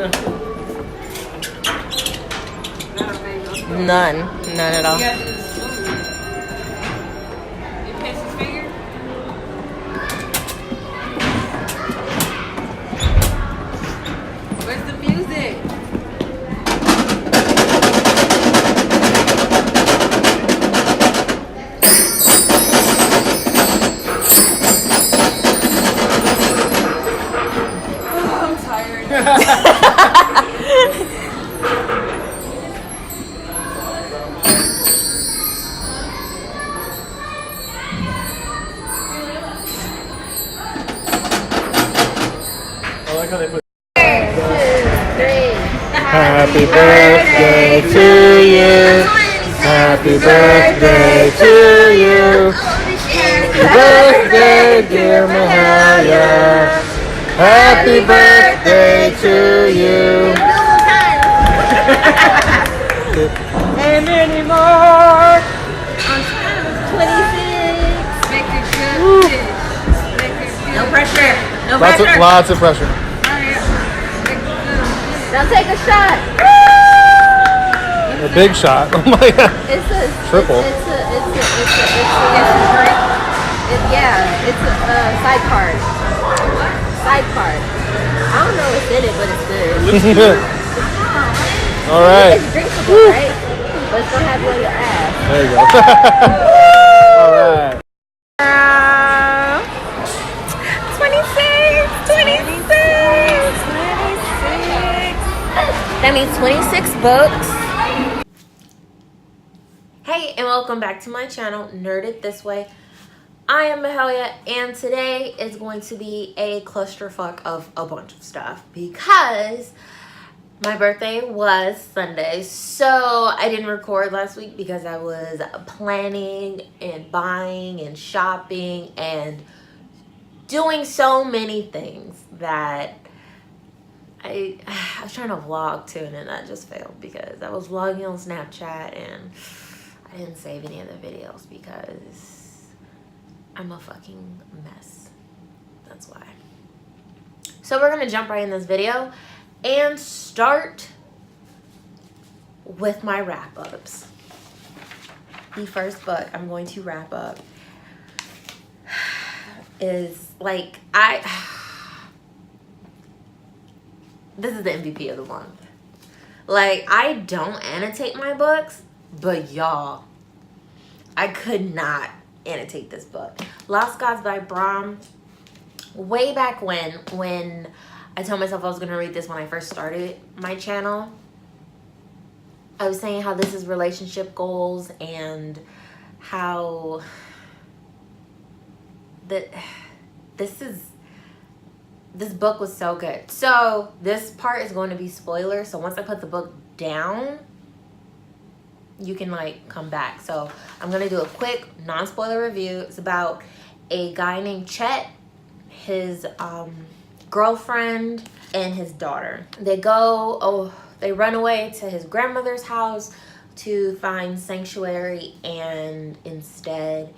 None at all. You pinch his finger? Where's the music? Oh, I'm tired. I like how they put. 1, 2, 3. Happy birthday to you. Happy birthday to you. Happy birthday, dear Mahalia. Happy birthday to you. And many more. On time is 26. Make it good. Make it good. No pressure. No Lots pressure. of pressure. Hurry up. Make it good. Don't take a shot. A big shot. Oh my god. It's a Triple. It's a side card. Side card. I don't know what's in it, but it's good. All right. It's drinkable, right? But it's gonna have you on your ass. There you go. All right. 26. That means 26 books. Hey, and welcome back to my channel, Nerd It This Way. I am Mahalia, and today is going to be a clusterfuck of a bunch of stuff because my birthday was Sunday, so I didn't record last week because I was planning and buying and shopping and doing so many things that I was trying to vlog too, and then that just failed because I was vlogging on Snapchat and I didn't save any of the videos because I'm a fucking mess. That's why. So we're gonna jump right in this video and start with my wrap-ups. The first book I'm going to wrap up is like this is the MVP of the month. Like, I don't annotate my books, but y'all, I could not annotate this book. Lost Gods by Bram. Way back when I told myself I was gonna read this when I first started my channel, I was saying how this is relationship goals and how this book was so good. So this part is going to be spoilers. So once I put the book down, you can like come back. So I'm going to do a quick non-spoiler review. It's about a guy named Chet, his girlfriend, and his daughter. They run away to his grandmother's house to find sanctuary, and instead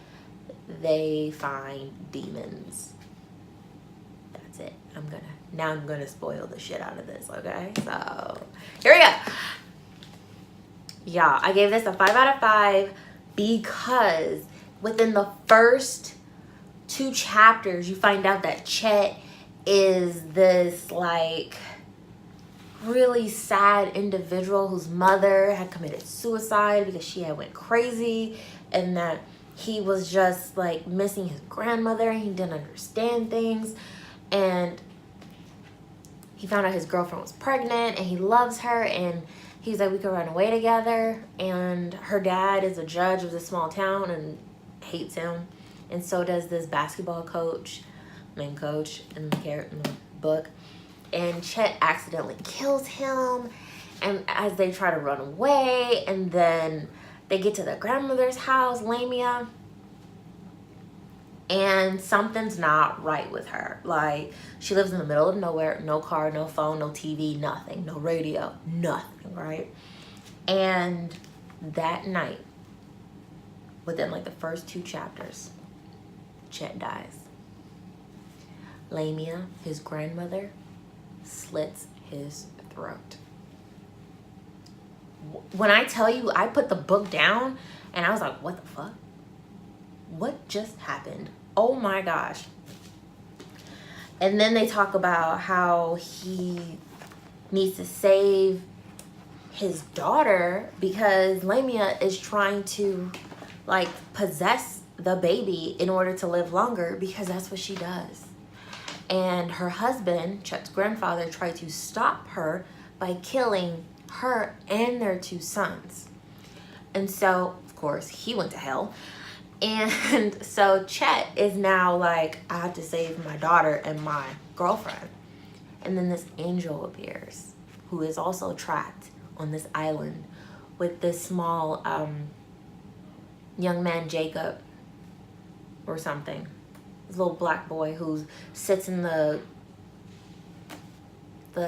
they find demons. That's it. I'm gonna spoil the shit out of this, okay? So here we go. Yeah, I gave this a 5 out of 5 because within the first 2 chapters you find out that Chet is this like really sad individual whose mother had committed suicide because she had went crazy, and that he was just like missing his grandmother and he didn't understand things, and he found out his girlfriend was pregnant and he loves her, and he's like, we could run away together. And her dad is a judge of this small town and hates him, and so does this basketball coach, main coach in the book. And Chet accidentally kills him, and as they try to run away, and then they get to their grandmother's house, Lamia, and something's not right with her. Like, she lives in the middle of nowhere, no car, no phone, no TV, nothing, no radio, nothing, right? And that night, within like the first 2 chapters, Chet dies. Lamia, his grandmother, slits his throat. When I tell you, I put the book down and I was like, what the fuck? What just happened? Oh my gosh. And then they talk about how he needs to save his daughter because Lamia is trying to like possess the baby in order to live longer because that's what she does. And her husband, Chet's grandfather, tried to stop her by killing her and their 2 sons. And so, of course, he went to hell. And so Chet is now like, I have to save my daughter and my girlfriend. And then this angel appears, who is also trapped on this island with this small young man, Jacob, or something. This little black boy who sits in the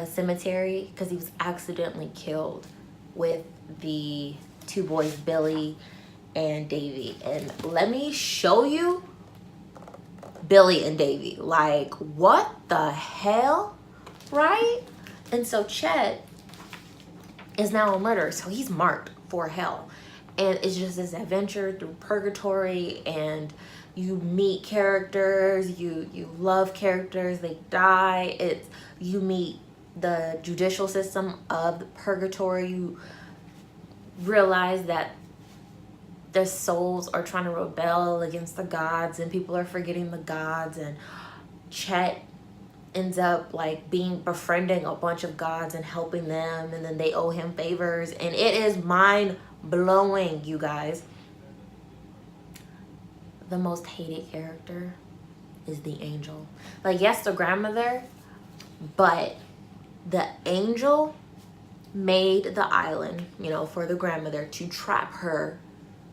cemetery because he was accidentally killed with the 2 boys, Billy and Davy. And let me show you Billy and Davy. Like, what the hell, right? And so Chet is now a murderer, so he's marked for hell. And it's just this adventure through purgatory, and you meet characters, you love characters, they die. You meet the judicial system of the purgatory. You realize that their souls are trying to rebel against the gods, and people are forgetting the gods, and Chet ends up like befriending a bunch of gods and helping them, and then they owe him favors, and it is mind-blowing, you guys. The most hated character is the angel. Like, yes, the grandmother, but the angel made the island, you know, for the grandmother to trap her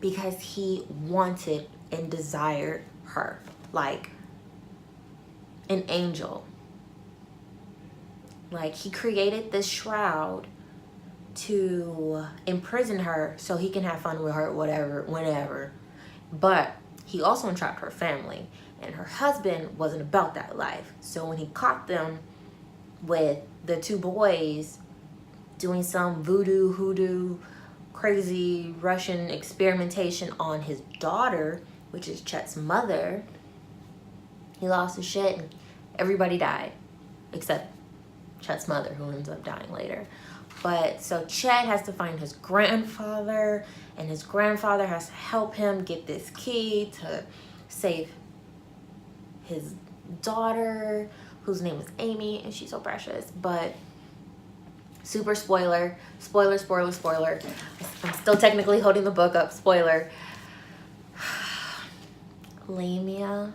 because he wanted and desired her, like an angel. Like, he created this shroud to imprison her so he can have fun with her, whatever, whenever. But he also entrapped her family, and her husband wasn't about that life. So when he caught them with the 2 boys doing some voodoo, hoodoo, crazy Russian experimentation on his daughter, which is Chet's mother, he lost his shit and everybody died except Chet's mother, who ends up dying later. But so Chet has to find his grandfather, and his grandfather has to help him get this key to save his daughter, whose name is Amy, and she's so precious. But super spoiler, spoiler. I'm still technically holding the book up, spoiler. Lamia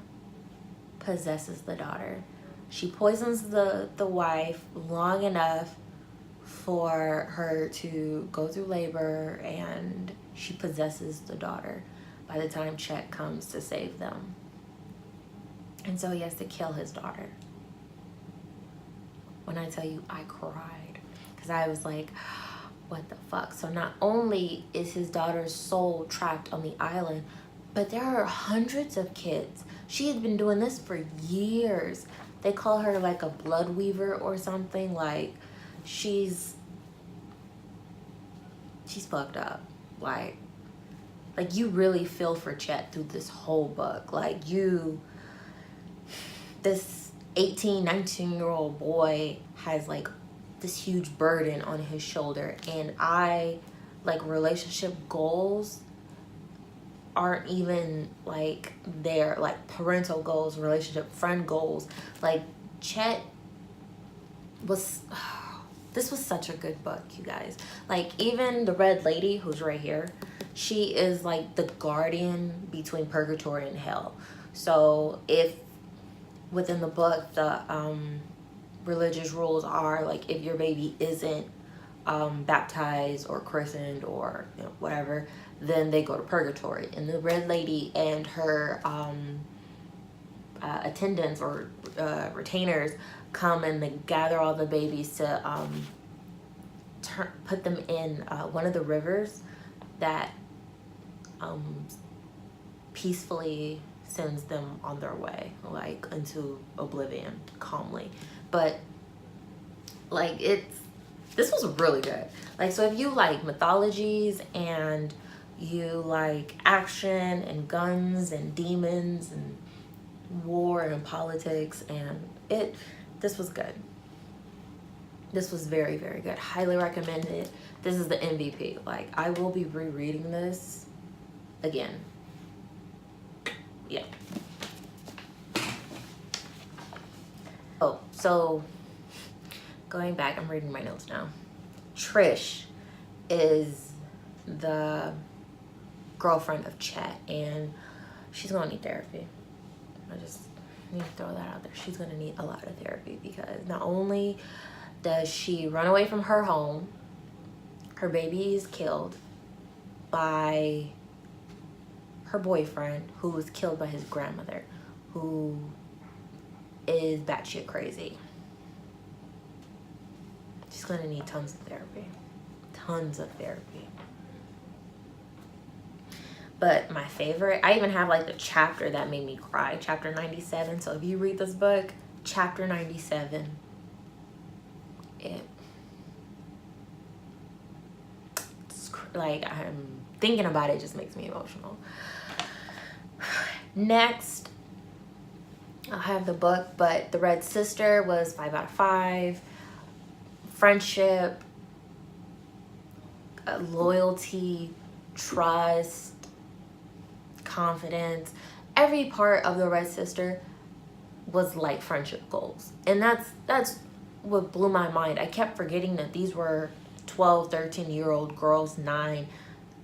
possesses the daughter. She poisons the wife long enough for her to go through labor, and she possesses the daughter by the time Chet comes to save them. And so he has to kill his daughter. When I tell you, I cried because I was like, what the fuck? So not only is his daughter's soul trapped on the island, but there are hundreds of kids. She has been doing this for years. They call her like a blood weaver or something. Like, she's fucked up. Like you really feel for Chet through this whole book. Like, this 18, 19-year-old boy has like this huge burden on his shoulder, and relationship goals aren't even like their like parental goals, relationship friend goals. Like, Chet was this was such a good book, you guys. Like, even the red lady who's right here, she is like the guardian between purgatory and hell. So if within the book the religious rules are like, if your baby isn't baptized or christened or whatever, then they go to purgatory. And the red lady and her attendants or retainers come and they gather all the babies to put them in one of the rivers that peacefully sends them on their way, like into oblivion, calmly. But like, This was really good. Like, so if you like mythologies and you like action and guns and demons and war and politics, and this was good. This was very, very good. Highly recommend it. This is the MVP. Like, I will be rereading this again. Yeah. Oh, so going back, I'm reading my notes now. Trish is the girlfriend of Chet, and she's gonna need therapy. I just need to throw that out there. She's gonna need a lot of therapy, because not only does she run away from her home, her baby is killed by her boyfriend, who was killed by his grandmother, who is batshit crazy. She's gonna need tons of therapy. Tons of therapy. But my favorite, I even have like the chapter that made me cry, chapter 97. So if you read this book, chapter 97, it's like, I'm thinking about it, just makes me emotional. Next, I'll have the book, but The Red Sister was 5 out of 5. Friendship, loyalty, trust, confidence, every part of The Red Sister was like friendship goals. And that's what blew my mind. I kept forgetting that these were 12, 13-year-old girls, 9,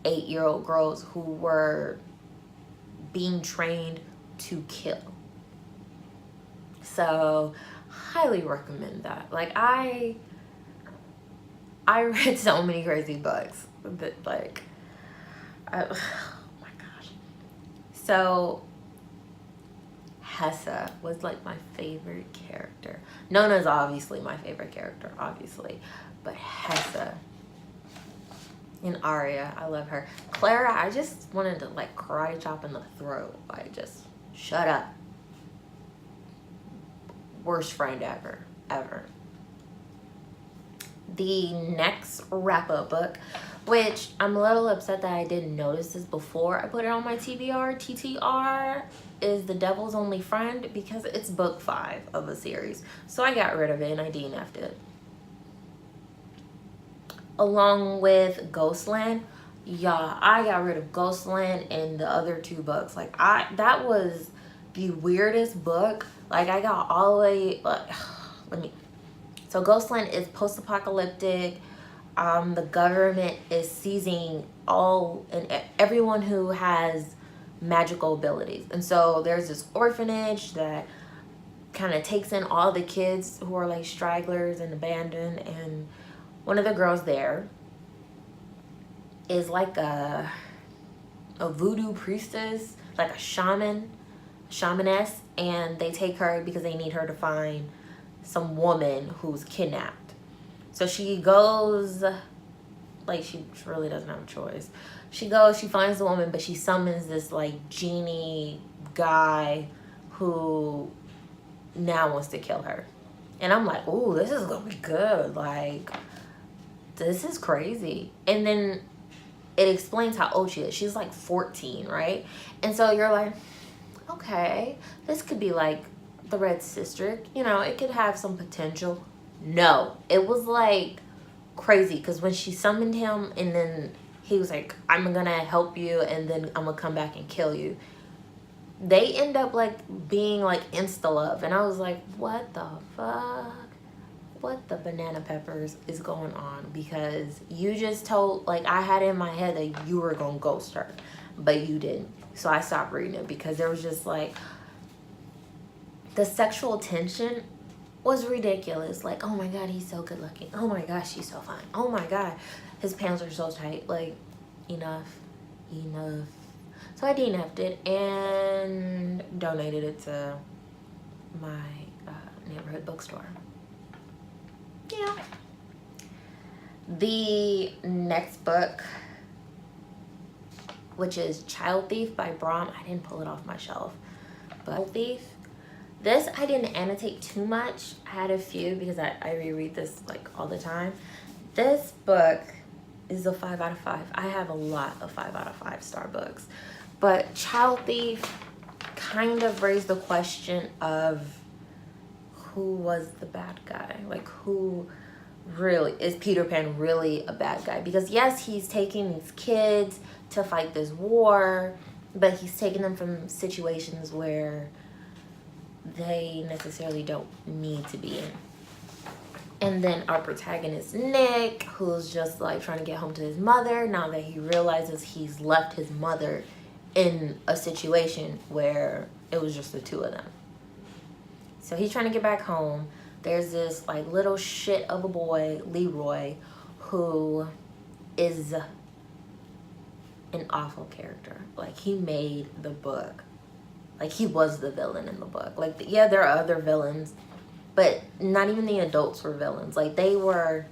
8-year-old girls who were being trained to kill. So highly recommend that. Like, I read so many crazy books that, like, oh my gosh. So Hessa was like my favorite character. Nona's obviously my favorite character, obviously, but Hessa and Arya, I love her. Clara, I just wanted to like karate chop in the throat. Like, just shut up. Worst friend ever. The next wrap-up book, which I'm a little upset that I didn't notice this before I put it on my TTR, is The Devil's Only Friend, because it's book 5 of a series. So I got rid of it and I DNF'd it. Along with Ghostland, yeah, I got rid of Ghostland and the other 2 books. Like, that was the weirdest book. Like, I got all the way, so Ghostland is post-apocalyptic. The government is seizing all and everyone who has magical abilities. And so there's this orphanage that kind of takes in all the kids who are like stragglers and abandoned. And one of the girls there is like a voodoo priestess, like a shamaness, and they take her because they need her to find some woman who's kidnapped. So she goes, like, she really doesn't have a choice. She goes, she finds the woman, but she summons this like genie guy who now wants to kill her. And I'm like, ooh, this is gonna be good. Like, this is crazy. And then it explains how old she is. She's like 14, right? And so you're like, okay, this could be like The Red Sister. You know, it could have some potential. No, it was like crazy, because when she summoned him and then he was like, I'm gonna help you and then I'm gonna come back and kill you, they end up like being like insta love. And I was like, what the fuck? What the banana peppers is going on? Because you just told, like, I had in my head that you were gonna ghost her, but you didn't. So I stopped reading it because there was just like, the sexual tension was ridiculous. Like, oh my god, he's so good looking. Oh my gosh, she's so fine. Oh my god, his pants are so tight. Like, enough. So I DNF'd it and donated it to my neighborhood bookstore. Yeah. The next book, which is Child Thief by Brahm. I didn't pull it off my shelf. But Child Thief. This I didn't annotate too much. I had a few because I reread this like all the time. This book is a 5 out of 5. I have a lot of 5 out of 5 star books. But Child Thief kind of raised the question of who was the bad guy? Like, who really, is Peter Pan really a bad guy? Because yes, he's taking these kids to fight this war, but he's taking them from situations where they necessarily don't need to be in. And then our protagonist, Nick, who's just like trying to get home to his mother now that he realizes he's left his mother in a situation where it was just the two of them. So he's trying to get back home. There's this like little shit of a boy, Leroy, who is an awful character. Like, he made the book. Like, he was the villain in the book. Like, yeah, there are other villains, but not even the adults were villains. Like, they were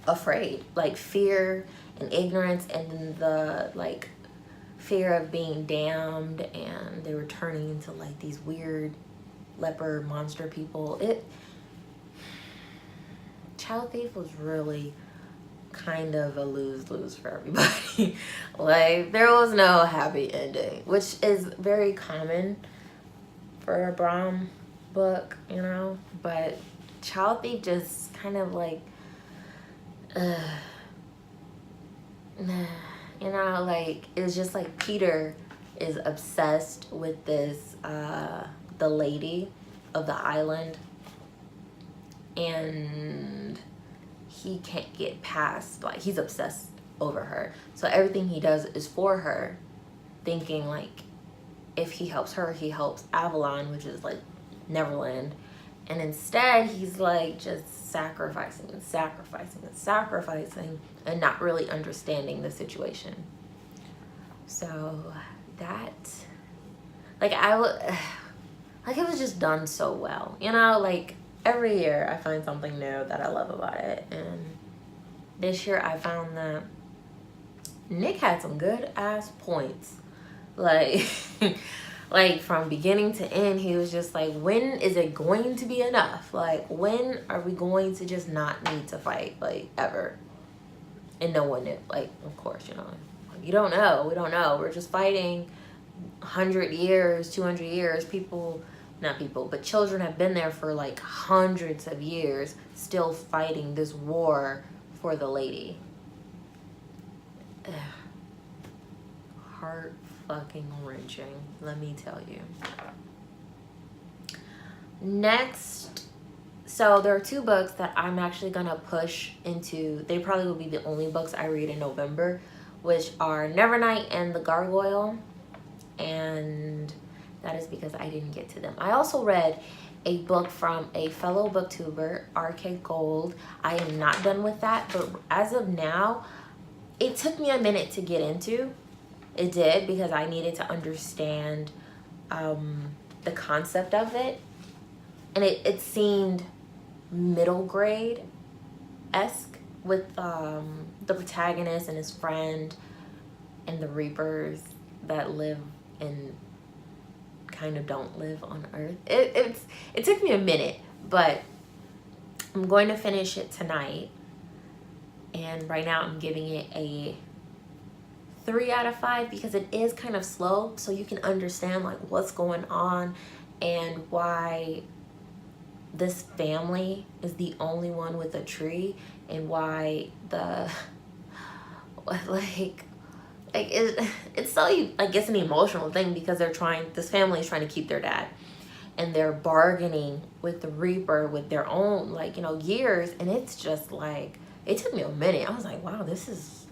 afraid. Like, fear and ignorance, and then the, like, fear of being damned, and they were turning into, like, these weird leper monster people. Child Thief was really kind of a lose-lose for everybody. Like, there was no happy ending, which is very common for a Bram book, you know, but Child Thief just kind of like, you know, like, it's just like Peter is obsessed with this, the lady of the island, and he can't get past, like, he's obsessed over her. So everything he does is for her, thinking like if he helps her, he helps Avalon, which is like Neverland. And instead he's like just sacrificing and sacrificing and sacrificing and not really understanding the situation. So that, like, like, it was just done so well, you know, like, every year I find something new that I love about it. And this year I found that Nick had some good ass points. Like, like, from beginning to end, he was just like, when is it going to be enough? Like, when are we going to just not need to fight, like, ever? And no one knew. Like, of course, you know, you don't know. We don't know. We're just fighting 100 years, 200 years. Not people, but children have been there for like hundreds of years, still fighting this war for the lady. Ugh. Heart fucking wrenching, let me tell you. Next, so there are 2 books that I'm actually gonna push into. They probably will be the only books I read in November, which are Nevernight and The Gargoyle. And that is because I didn't get to them. I also read a book from a fellow booktuber, RK Gold. I am not done with that, but as of now, it took me a minute to get into. It did, because I needed to understand the concept of it. And it seemed middle grade-esque with the protagonist and his friend and the Reapers that live in, kind of don't live on Earth. It took me a minute, but I'm going to finish it tonight. And right now I'm giving it a 3 out of 5 because it is kind of slow, so you can understand like what's going on and why this family is the only one with a tree, and why the it's so, like, it's an emotional thing because this family is trying to keep their dad, and they're bargaining with the Reaper with their own, like, you know, years. And it's just like, it took me a minute. I was like, wow, this is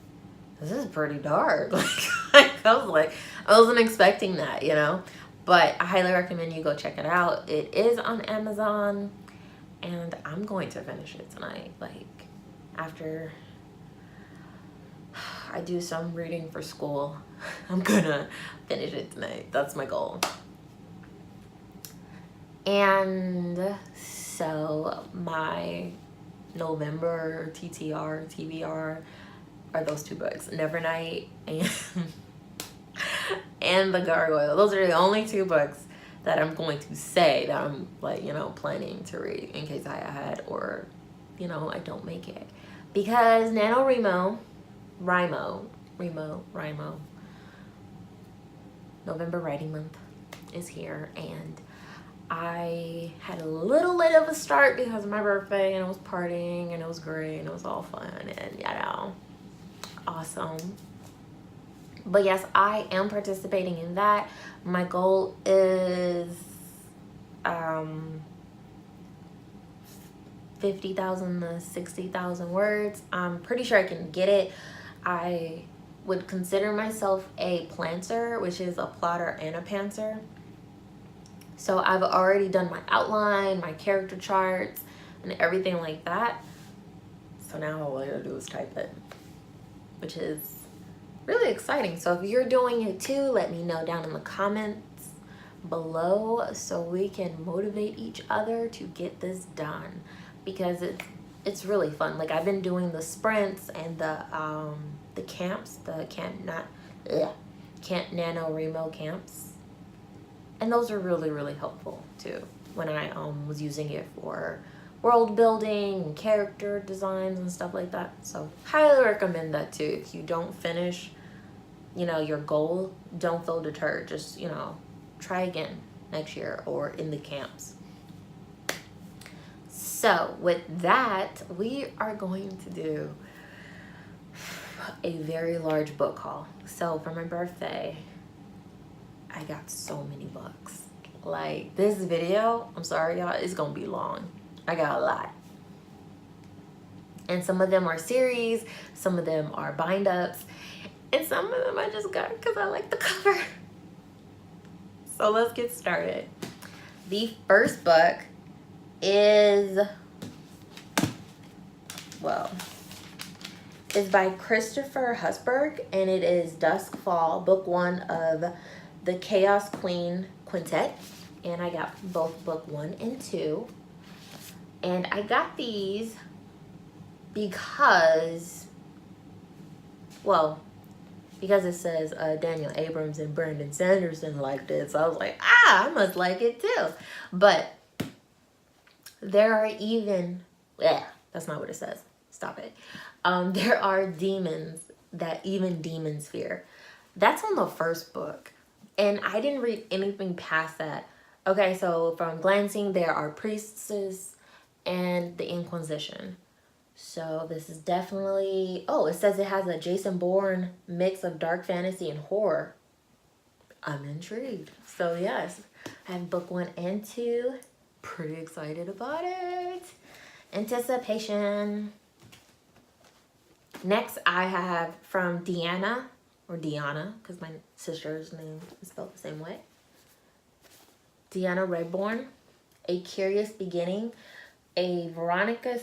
pretty dark. Like, I wasn't expecting that, you know. But I highly recommend you go check it out. It is on Amazon, and I'm going to finish it tonight. Like, after I do some reading for school, I'm gonna finish it tonight. That's my goal. And so my November TTR, TBR are those 2 books, Nevernight and The Gargoyle. Those are the only 2 books that I'm going to say that I'm, like, you know, planning to read in case I had or you know, I don't make it. Because NaNoWriMo, November Writing Month is here, and I had a little late of a start because of my birthday, and I was partying, and it was great, and it was all fun, and you know, awesome. But yes, I am participating in that. My goal is 50,000 to 60,000 words. I'm pretty sure I can get it. I would consider myself a planter, which is a plotter and a pantser. So I've already done my outline, my character charts, and everything like that. So now all I gotta do is type it, which is really exciting. So if you're doing it too, let me know down in the comments below so we can motivate each other to get this done, because it's really fun. Like, I've been doing the sprints and the camps, the Camp NaNoWriMo camps. And those are really, really helpful too when I was using it for world building and character designs and stuff like that. So highly recommend that too. If you don't finish, you know, your goal, don't feel deterred. Just, you know, try again next year or in the camps. So with that, we are going to do a very large book haul. So for my birthday, I got so many books. Like, this video, I'm sorry y'all, it's gonna be long. I got a lot. And some of them are series, some of them are bind ups, and some of them I just got because I like the cover. So let's get started. The first book is, well, is by Christopher Husberg, and it is Dusk Fall, book 1 of the Chaos Queen Quintet. And I got both book 1 and 2. And I got these because, well, because it says Daniel Abrams and Brandon Sanderson liked it. So I was like, I must like it too. But there are even, that's not what it says. Stop it. There are demons that even demons fear. That's on the first book. And I didn't read anything past that. Okay, so from glancing, there are priestesses and the Inquisition. So this is definitely, oh, it says it has a Jason Bourne mix of dark fantasy and horror. I'm intrigued. So yes, I have book 1 and 2. Pretty excited about it. Anticipation. Next, I have from Deanna, or Deanna, because my sister's name is spelled the same way. Deanna Redbourne, A Curious Beginning, a Veronica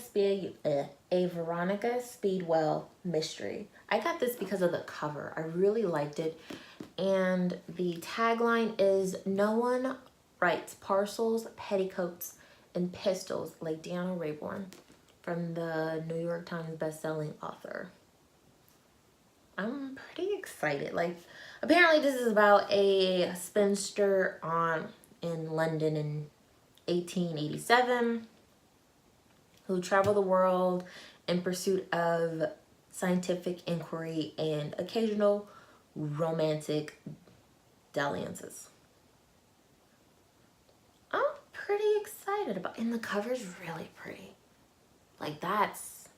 Speedwell mystery. I got this because of the cover. I really liked it. And the tagline is, no one writes parcels, petticoats, and pistols like Deanna Redbourne, from the New York Times bestselling author. I'm pretty excited. Like, apparently this is about a spinster in London in 1887 who traveled the world in pursuit of scientific inquiry and occasional romantic dalliances. I'm pretty excited about, and the cover's really pretty. Like, that's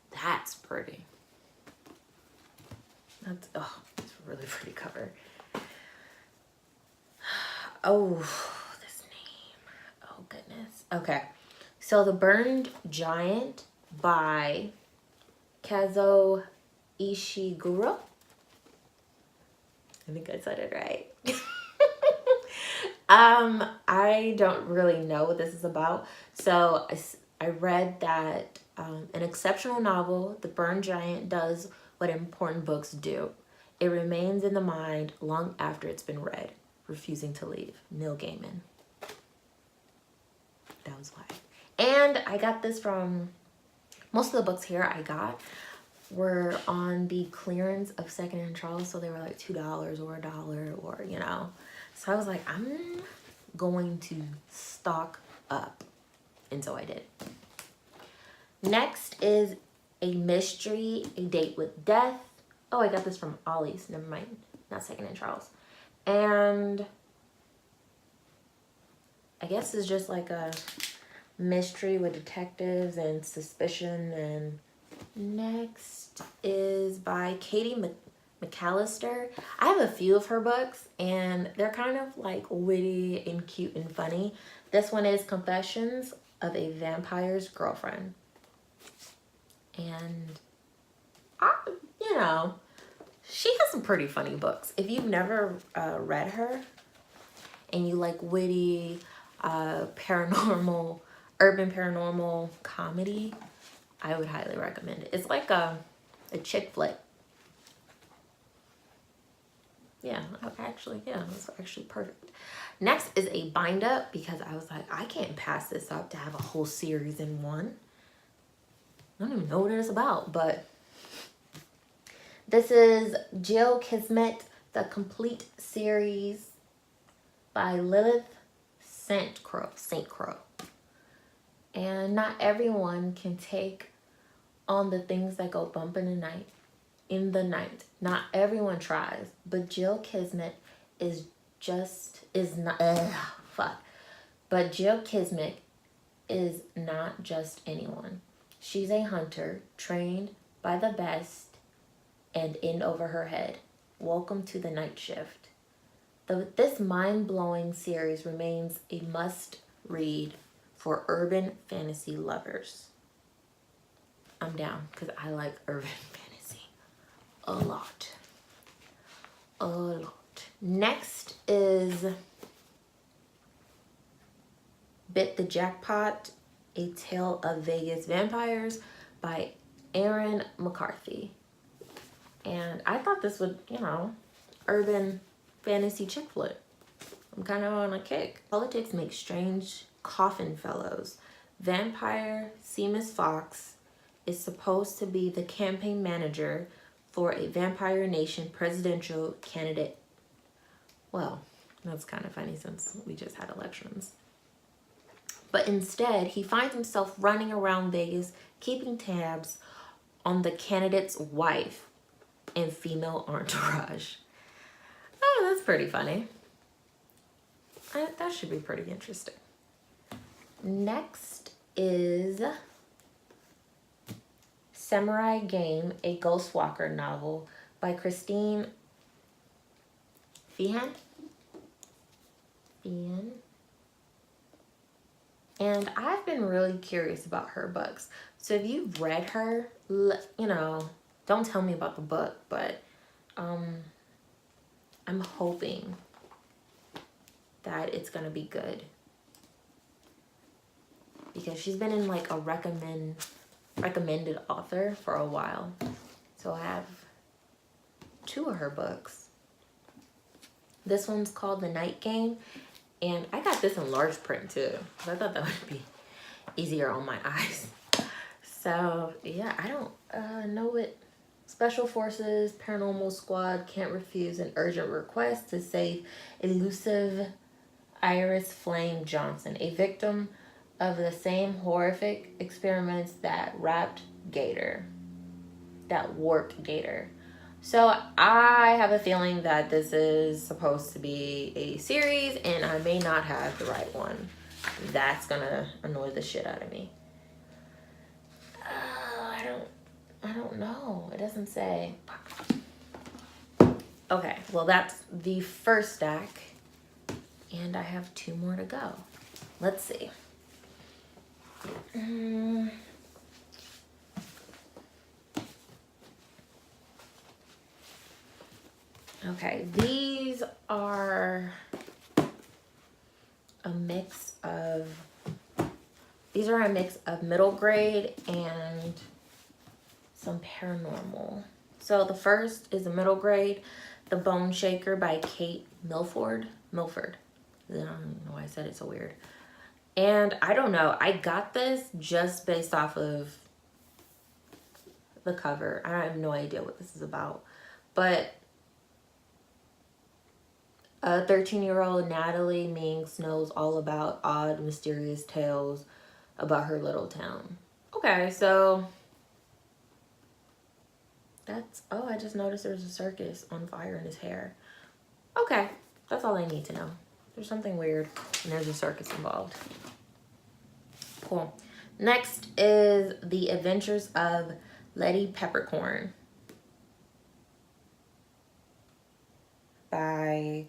pretty. It's a really pretty cover. Oh, this name. Oh, goodness. Okay. So, The Burned Giant by Kazuo Ishiguro. I think I said it right. I don't really know what this is about. So, I read that an exceptional novel, The Burned Giant, does what important books do. It remains in the mind long after it's been read, refusing to leave. Neil Gaiman. That was why. And I got this from, most of the books here I got were on the clearance of secondhand Charles, so they were like $2 or $1 or, you know. So I was like, I'm going to stock up. And so I did. Next is A Mystery, A Date with Death. Oh, I got this from Ollie's. Never mind. Not Second and Charles. And I guess it's just like a mystery with detectives and suspicion. And next is by Katie McAllister. I have a few of her books and they're kind of like witty and cute and funny. This one is Confessions of a Vampire's Girlfriend. And you know, she has some pretty funny books. If you've never read her and you like witty, paranormal, urban paranormal comedy, I would highly recommend it. It's like a chick flick. Yeah, it's actually perfect. Next is a bind up because I was like, I can't pass this up to have a whole series in one. I don't even know what it is about, but this is Jill Kismet, the complete series by Lilith St. Crow. And not everyone can take on the things that go bump in the night. Not everyone tries, but Jill Kismet But Jill Kismet is not just anyone. She's a hunter trained by the best and in over her head. Welcome to the night shift. This mind-blowing series remains a must-read for urban fantasy lovers. I'm down because I like urban fantasy a lot. Next is Bit the Jackpot, A Tale of Vegas Vampires by Erin McCarthy. And I thought this would, urban fantasy chick flick. I'm kind of on a kick. Politics makes strange coffin fellows. Vampire Seamus Fox is supposed to be the campaign manager for a Vampire Nation presidential candidate. Well, that's kind of funny since we just had elections. But instead, he finds himself running around Vegas, keeping tabs on the candidate's wife and female entourage. Oh, that's pretty funny. That should be pretty interesting. Next is Samurai Game, a Ghostwalker novel by Christine Feehan. And I've been really curious about her books. So if you've read her, don't tell me about the book, but I'm hoping that it's gonna be good. Because she's been in like a recommended author for a while. So I have 2 of her books. This one's called The Night Game. And I got this in large print too. So I thought that would be easier on my eyes. So yeah, I don't know what Special Forces Paranormal Squad can't refuse an urgent request to save elusive Iris Flame Johnson, a victim of the same horrific experiments that warped Gator. So I have a feeling that this is supposed to be a series and I may not have the right one. That's gonna annoy the shit out of me. I don't know. It doesn't say. Okay, well that's the first stack and I have 2 more to go. Let's see. Okay, these are a mix of middle grade and some paranormal. So the first is a middle grade, The Bone Shaker by Kate Milford. I don't know why I said it so weird. And I don't know, I got this just based off of the cover. I have no idea what this is about, but a 13-year-old Natalie Minks knows all about odd, mysterious tales about her little town. Okay, so that's, oh, I just noticed there's a circus on fire in his hair. Okay, that's all I need to know. There's something weird and there's a circus involved. Cool. Next is The Adventures of Letty Peppercorn by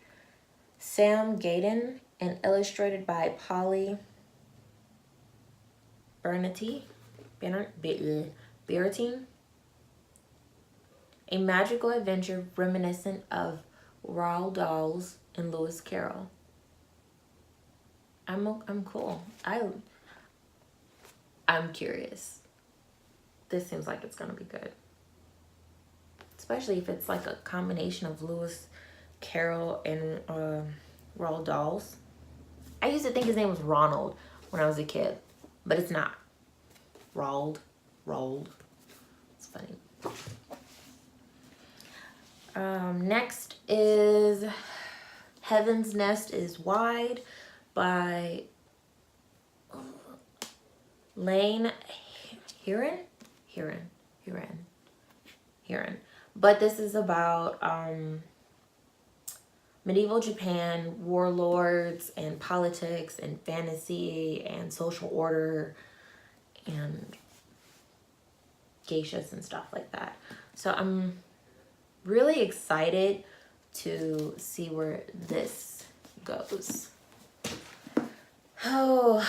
Sam Gaden and illustrated by Polly Bernatine. A magical adventure reminiscent of Roald Dahl's and Lewis Carroll. I'm cool. I'm curious. This seems like it's gonna be good. Especially if it's like a combination of Lewis Carroll and Roald Dahl's. I used to think his name was Ronald when I was a kid, but it's not. Roald. It's funny. Next is Heaven's Nest is Wide by Lane Huron. But this is about medieval Japan, warlords and politics and fantasy and social order and geishas and stuff like that. So I'm really excited to see where this goes. Oh,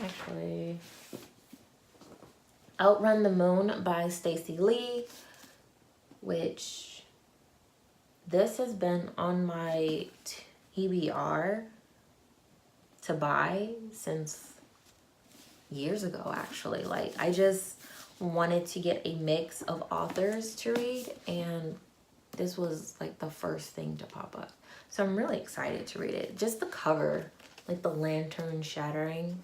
actually, Outrun the Moon by Stacey Lee, which this has been on my TBR to buy since years ago, actually. Like, I just wanted to get a mix of authors to read, and this was like the first thing to pop up. So I'm really excited to read it. Just the cover, like the lantern shattering.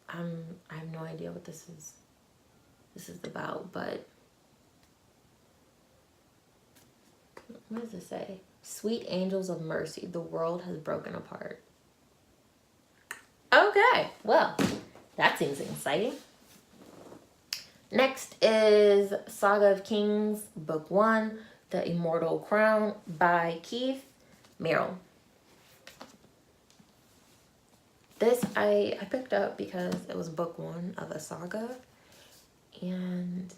I have no idea what this is about, but what does it say? Sweet Angels of Mercy, the world has broken apart. Okay, well, that seems exciting. Next is Saga of Kings, Book 1, The Immortal Crown by Keith Merrill. This I picked up because it was book 1 of a saga, and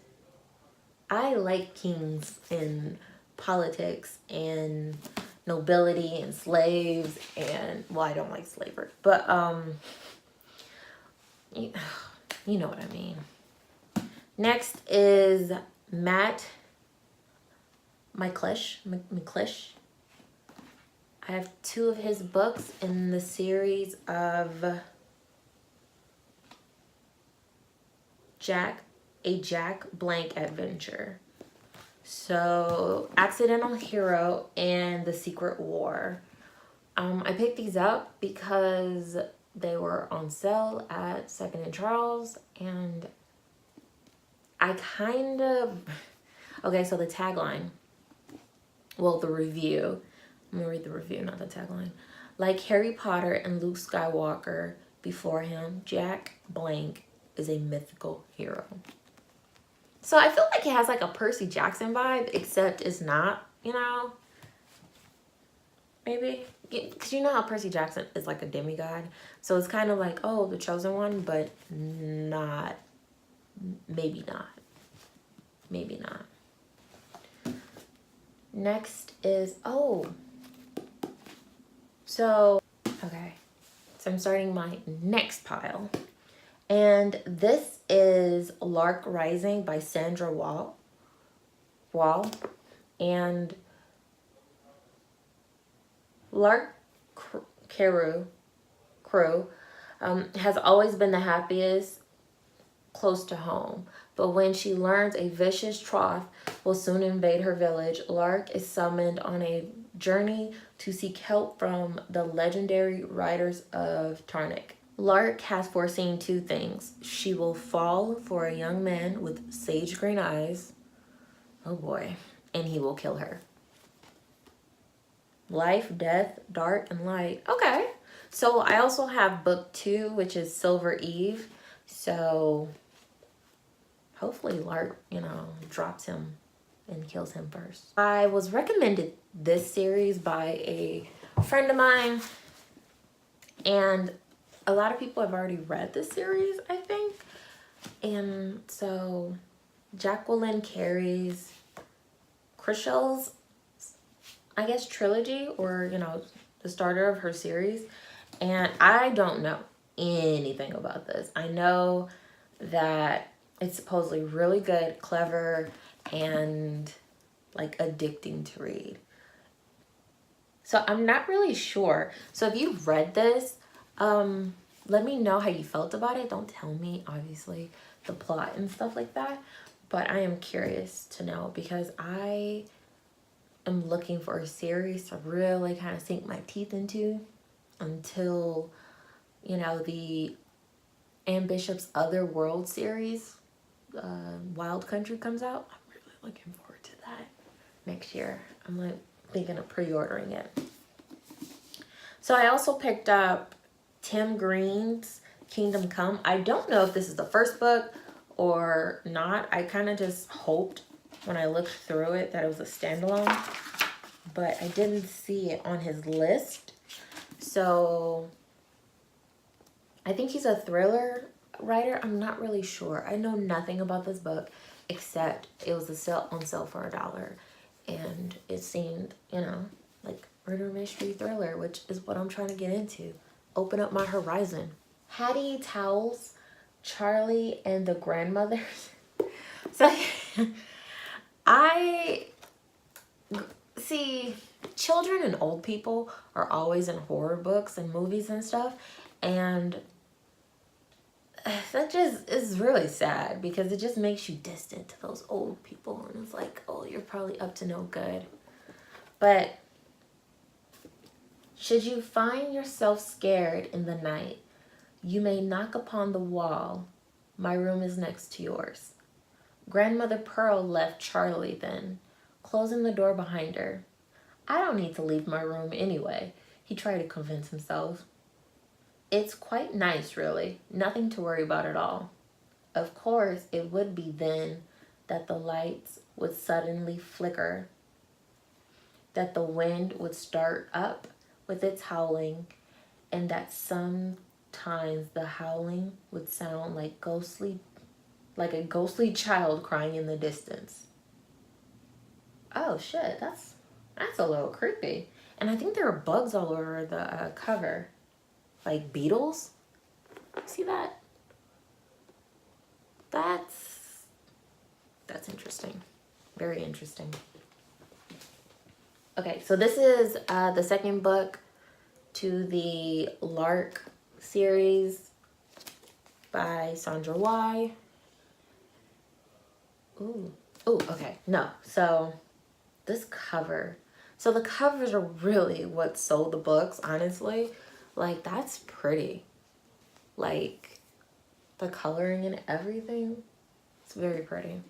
I like kings in politics and nobility and slaves, and well, I don't like slavery, but you know what I mean. Next is Matt McClish. I have 2 of his books in the series of Jack Blank Adventure. So Accidental Hero and The Secret War. I picked these up because they were on sale at Second and Charles, and I kind of, okay, so the tagline, well, the review, I'm gonna read the review, not the tagline. Like Harry Potter and Luke Skywalker before him, Jack Blank is a mythical hero. So I feel like it has like a Percy Jackson vibe, except it's not, you know? Maybe? Because you know how Percy Jackson is like a demigod. So it's kind of like, oh, the chosen one, but not, maybe not. Maybe not. Next is, so I'm starting my next pile. And this is Lark Rising by Sandra Wall. And Lark Crew has always been the happiest close to home. But when she learns a vicious trough will soon invade her village, Lark is summoned on a journey to seek help from the legendary riders of Tarnik. Lark has foreseen 2 things. She will fall for a young man with sage green eyes. Oh boy. And he will kill her. Life, death, dark, and light. Okay. So I also have book 2, which is Silver Eve. So hopefully Lark, you know, drops him and kills him first. I was recommended this series by a friend of mine, and a lot of people have already read this series, I think. And so Jacqueline Carey's Chrishell's, I guess, trilogy, or, you know, the starter of her series. And I don't know anything about this. I know that it's supposedly really good, clever, and like addicting to read. So I'm not really sure. So if you've read this, let me know how you felt about it. Don't tell me, obviously, the plot and stuff like that. But I am curious to know, because I am looking for a series to really kind of sink my teeth into until, you know, the Anne Bishop's Other World series, Wild Country, comes out. I'm really looking forward to that next year. I'm like thinking of pre-ordering it. So I also picked up Tim Green's Kingdom Come. I don't know if this is the first book or not. I kind of just hoped when I looked through it that it was a standalone, but I didn't see it on his list. So I think he's a thriller writer. I'm not really sure. I know nothing about this book except it was on sale for $1, and it seemed, you know, like murder mystery thriller, which is what I'm trying to get into. Open up my horizon. Hattie Towles, Charlie and the Grandmothers. So I see, children and old people are always in horror books and movies and stuff, and that just is really sad, because it just makes you distant to those old people, and it's like, oh, you're probably up to no good. But should you find yourself scared in the night, you may knock upon the wall. My room is next to yours. Grandmother Pearl left Charlie then, closing the door behind her. I don't need to leave my room anyway, he tried to convince himself. It's quite nice, really. Nothing to worry about at all. Of course, it would be then that the lights would suddenly flicker, that the wind would start up with its howling, and that sometimes the howling would sound like a ghostly child crying in the distance. Oh shit, that's a little creepy. And I think there are bugs all over the cover. Like beetles. See that? That's interesting. Very interesting. Okay, so this is the second book to the Lark series by Sandra Y. Ooh, okay, no. So this cover. So the covers are really what sold the books, honestly. Like, that's pretty. Like, the coloring and everything. It's very pretty.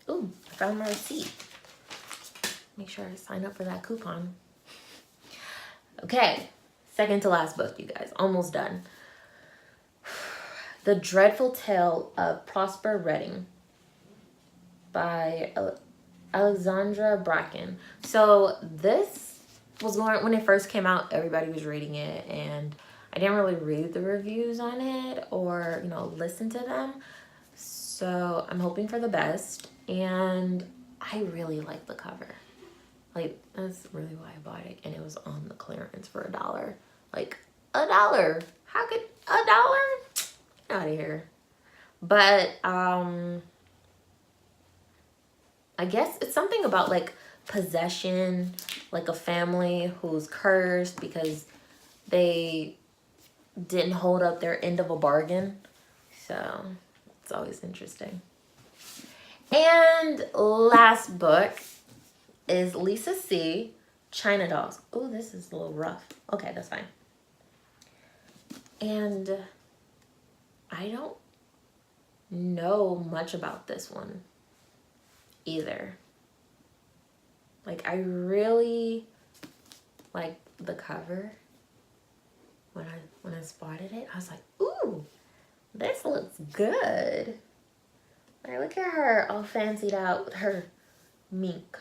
Ooh, I found my receipt. Make sure I sign up for that coupon. Okay, second to last book, you guys. Almost done. The Dreadful Tale of Prosper Redding by Alexandra Bracken. So this was going, when it first came out, everybody was reading it, and I didn't really read the reviews on it or, you know, listen to them. So I'm hoping for the best, and I really like the cover. Like, that's really why I bought it, and it was on the clearance for $1. Like, $1. How could $1? Get out of here. But I guess it's something about like possession, like a family who's cursed because they didn't hold up their end of a bargain. So it's always interesting. And last book is Lisa C. China Dolls. Oh, this is a little rough. Okay, that's fine. And I don't know much about this one either. Like, I really like the cover when I spotted it. I was like, ooh, this looks good. Like, look at her all fancied out with her mink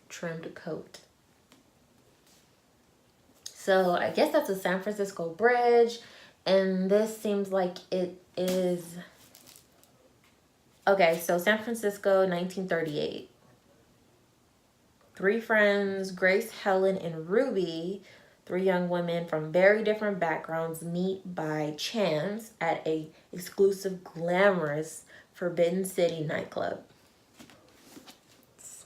trimmed coat. So I guess that's a San Francisco bridge, and this seems like it is, okay, so San Francisco, 1938. 3 friends, Grace, Helen, and Ruby, 3 young women from very different backgrounds, meet by chance at a exclusive, glamorous, Forbidden City nightclub. It's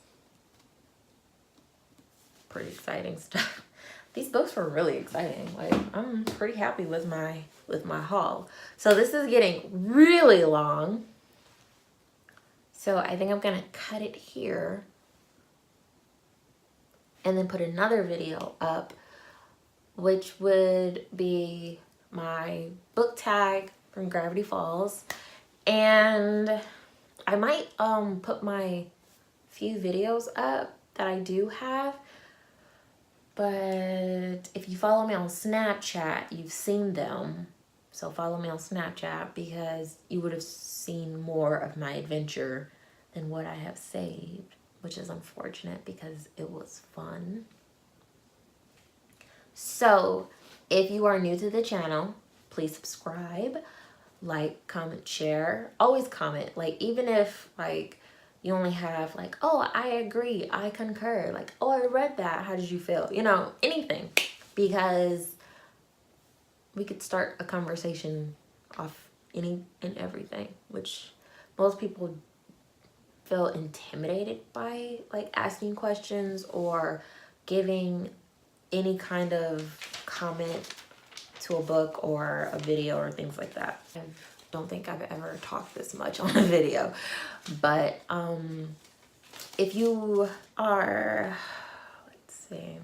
pretty exciting stuff. These books were really exciting. Like, I'm pretty happy with my haul. So this is getting really long. So I think I'm gonna cut it here and then put another video up, which would be my book tag from Gravity Falls. And I might put my few videos up that I do have. But if you follow me on Snapchat, you've seen them. So follow me on Snapchat because you would have seen more of my adventure than what I have saved, which is unfortunate because it was fun. So if you are new to the channel, please subscribe, like, comment, share. Always comment. Like, even if like you only have like, oh, I agree, I concur, like, oh, I read that, how did you feel? You know, anything, because we could start a conversation off any and everything, which most people feel intimidated by, like asking questions or giving any kind of comment to a book or a video or things like that. I don't think I've ever talked this much on a video, but if you are, let's see,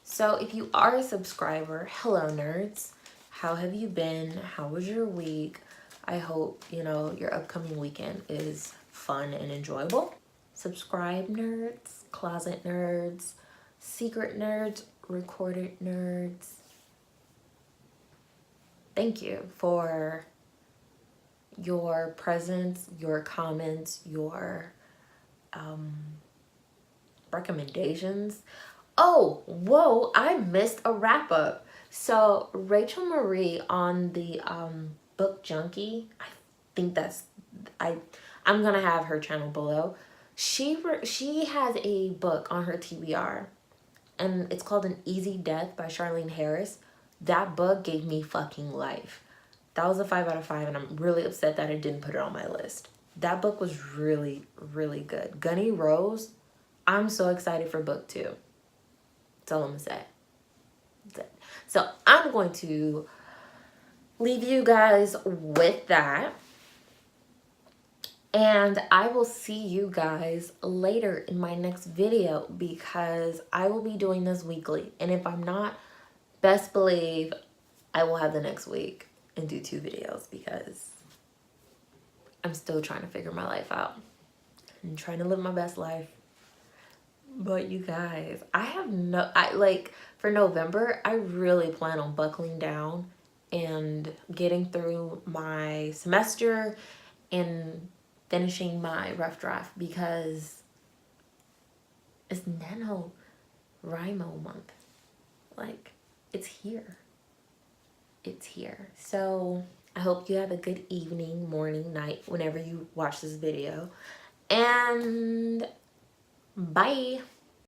so if you are a subscriber, hello nerds, how have you been? How was your week? I hope, you know, your upcoming weekend is fun and enjoyable. Subscribe nerds, closet nerds, secret nerds, recorded nerds. Thank you for your presence, your comments, your recommendations. Oh, whoa, I missed a wrap up. So Rachael Marie on the Book Junkie, I think that's, I'm gonna have her channel below. She has a book on her TBR, and it's called An Easy Death by Charlene Harris. That book gave me fucking life. That was a 5 out of 5, and I'm really upset that I didn't put it on my list. That book was really, really good. Gunny Rose, I'm so excited for book 2. That's all I'm gonna say. That's it. So I'm going to leave you guys with that. And I will see you guys later in my next video because I will be doing this weekly. And if I'm not, best believe I will have the next week and do 2 videos because I'm still trying to figure my life out. I'm trying to live my best life. But you guys, for November, I really plan on buckling down and getting through my semester and finishing my rough draft because it's NaNoWriMo month. Like, it's here. It's here. So I hope you have a good evening, morning, night, whenever you watch this video. And bye.